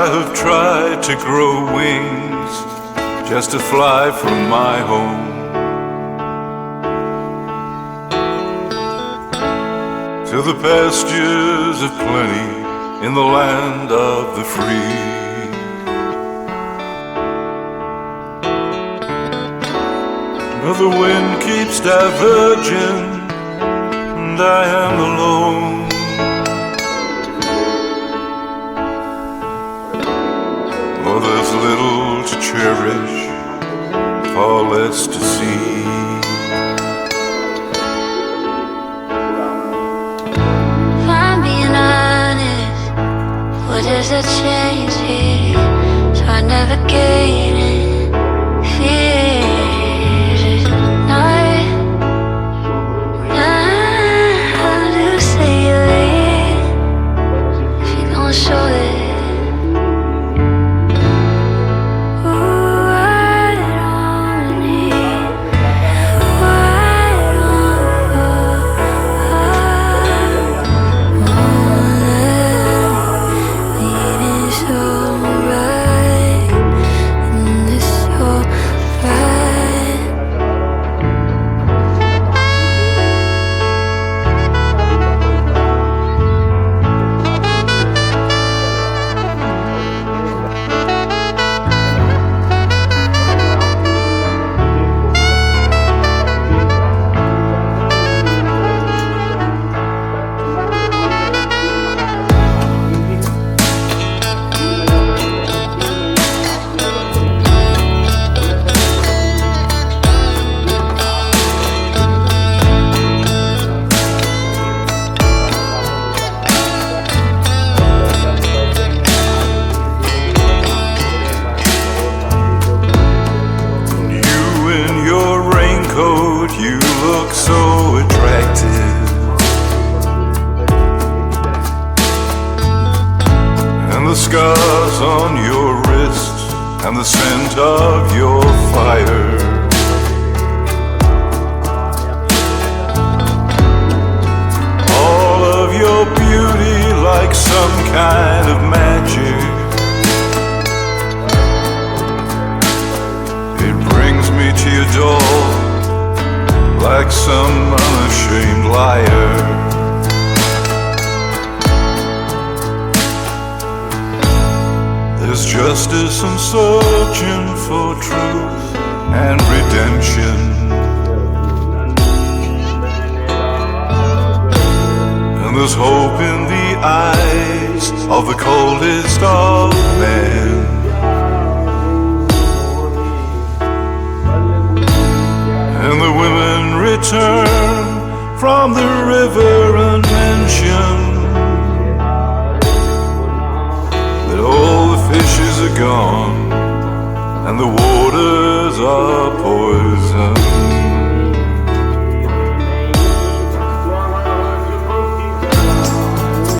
I have tried to grow wings just to fly from my home to the pastures of plenty in the land of the free. But the wind keeps diverging and I am alone. Oh, there's little to cherish, far less to see. If I'm being honest, what does that change here? So I navigating fears. How do you say it? If you gon' show it. You look so attractive, and the scars on your wrists and the scent of your fire. All of your beauty like some kind of magic. It brings me to your door like some unashamed liar. There's justice and searching for truth and redemption, and there's hope in the eyes of the coldest of men. And the women return from the river unmentioned, but all the fishes are gone and the waters are poisoned.